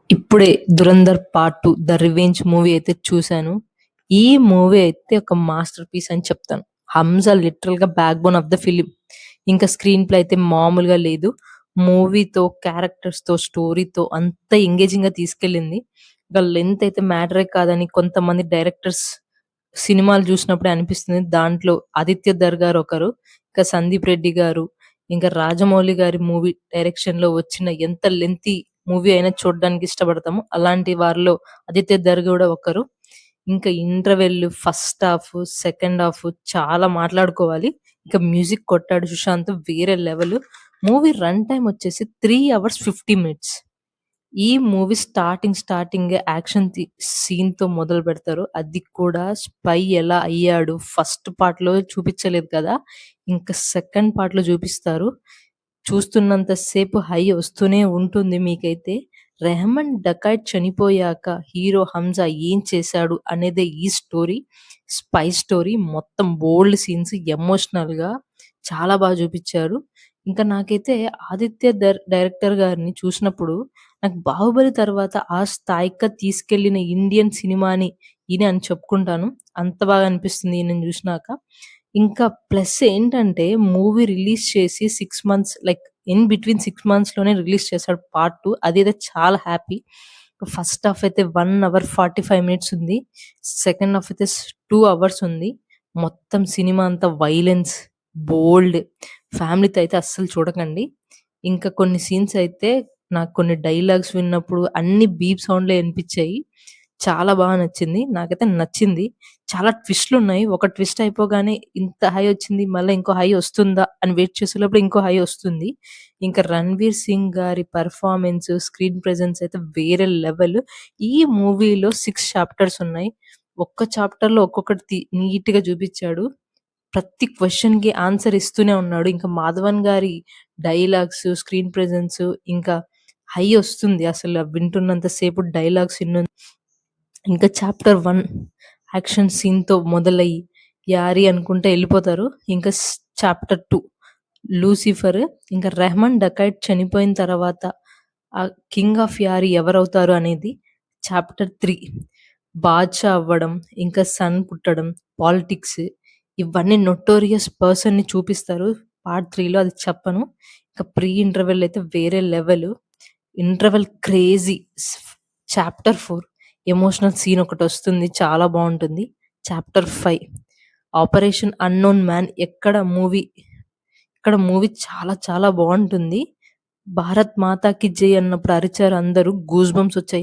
ఇప్పుడే 'Dhurandhar part 2 the revenge' movie అయితే చూసాను. ఈ మూవీ అయితే ఒక మాస్టర్ పీస్ అని చెప్తాను. 'హంజా' లిటరల్‌గా back bone of the film. ఇంకా స్క్రీన్ ప్లే అయితే మామూలుగా లేదు. మూవీతో, క్యారెక్టర్స్‌తో, స్టోరీతో అంత ఎంగేజింగ్‌గా తీసుకెళ్ళింది. ఇక లెంత్ అయితే మ్యాటరే కాదని కొంతమంది డైరెక్టర్స్ సినిమాలు చూసినప్పుడే అనిపిస్తుంది. దాంట్లో 'ఆదిత్య ధర్' గారు ఒకరు. ఇంకా 'సందీప్ రెడ్డి' గారు, ఇంకా 'రాజమౌళి' గారి మూవీ డైరెక్షన్‌లో వచ్చిన ఎంత లెంతీ మూవీ అయినా చూడడానికి ఇష్టపడతాము. అలాంటి వారిలో 'ఆదిత్య ధర్' గూడా ఒకరు. ఇంకా interval, first half, second half చాలా మాట్లాడుకోవాలి. ఇంకా మ్యూజిక్ కొట్టాడు సుశాంత్ వేరే లెవెల్. మూవీ రన్ టైమ్ వచ్చేసి 3 అవర్స్ 50 మినిట్స్. ఈ మూవీ స్టార్టింగే యాక్షన్ సీన్‌తో మొదలుపెడతారు. అది కూడా స్పై ఎలా అయ్యాడు ఫస్ట్ పార్ట్‌లో చూపించలేదు కదా! ఇంకా సెకండ్ పార్ట్‌లో చూపిస్తారు. చూస్తున్నంత సేపు హై వస్తూనే ఉంటుంది మీకైతే. రెహమాన్ డకాయత్ చనిపోయాక హీరో హంజా ఏం చేశాడు అనేదే ఈ స్టోరీ. స్పై స్టోరీ మొత్తం బోల్డ్ సీన్స్ ఎమోషనల్‌గా చాలా బాగా చూపిచ్చారు. ఇంకా నాకైతే ఆదిత్య డైరెక్టర్ గారిని చూసినప్పుడు నాకు 'బాహుబలి' తర్వాత ఆ స్థాయికి తీసుకెళ్ళిన ఇండియన్ సినిమాని ఈయనే అని చెప్పుకుంటాను. అంత బాగా అనిపిస్తుంది ఈయనని జూషినాక. ఇంకా ప్లస్ ఏంటంటే మూవీ రిలీజ్ చేసి 6 మంత్స్ లైక్ ఇన్ బిట్వీన్ 6 మంత్స్‌లోనే రిలీజ్ చేశాడు పార్ట్ 2. అదైతే చాలా హ్యాపీ. ఫస్ట్ హాఫ్ అయితే 1 అవర్ 45 మినిట్స్ ఉంది. సెకండ్ హాఫ్ అయితే 2 అవర్స్ ఉంది. మొత్తం సినిమా అంతా వైలెన్స్, బోల్డ్, ఫ్యామిలీతో అయితే అస్సలు చూడకండి. ఇంకా కొన్ని సీన్స్ అయితే నాకు కొన్ని డైలాగ్స్ విన్నప్పుడు అన్ని బీప్ సౌండ్‌లే ఇనిపిచ్చాయి. చాలా బాగా నచ్చింది. నాకైతే నచ్చింది. చాలా ట్విస్ట్‌లున్నాయి. ఒక ట్విస్ట్ అయిపోగానే ఇంత హై వచ్చింది. మళ్ళా ఇంకో హై వస్తుందా అని వెయిట్ చేసేలోపు ఇంకో హై వస్తుంది. ఇంకా 'రణ్వీర్ సింగ్' గారి పెర్ఫార్మన్స్, స్క్రీన్ ప్రెజెన్స్ అయితే వేరే లెవెల్. ఈ మూవీలో 6 చాప్టర్స్ ఉన్నాయి. ఒక్క చాప్టర్‌లో ఒక్కొక్కటి నీట్‌గా చూపిచ్చాడు. ప్రతి క్వెషన్‌కి ఆన్సర్ ఇస్తూనే ఉన్నాడు. ఇంకా మాధవన్ గారి డైలాగ్స్, స్క్రీన్ ప్రెజెన్స్ ఇంకా హై ఒస్తుంది. అసలు వింటున్నంత సేపు డైలాగ్స్ ఇంకా చాప్టర్ 1 యాక్షన్ సీన్‌తో మొదలయ్యి యారి అనుకుంటా ఎళ్ళిపోతారు. ఇంకా చాప్టర్ 2 లూసిఫర్, ఇంకా రెహమాన్ డకాయత్ చనిపోయిన తర్వాత కింగ్ ఆఫ్ యారి ఎవరవుతారు అనేది చాప్టర్ 3 బాద్‌షా అవ్వడం, ఇంకా సన్ పుట్టడం, పాలిటిక్స్ ఇవన్నీ నొటోరియస్ పర్సన్‌ని చూపిస్తారు. పార్ట్ 3లో అది చెప్పను. ఇంకా ప్రీ ఇంటర్వెల్ అయితే వేరే level. Interval crazy. Chapter 4 emotional scene ఒకటొస్తుంది. చాలా బావుంటుంది. చాప్టర్ 5 ఆపరేషన్ అన్నోన్ మ్యాన్ ఇక్కడ మూవీ చాలా చాలా బావుంటుంది. భారత్ మాతాకి జై అన్నప్పుడు అరిచారు అందరూ. గూస్ బంప్స్ వచ్చాయి.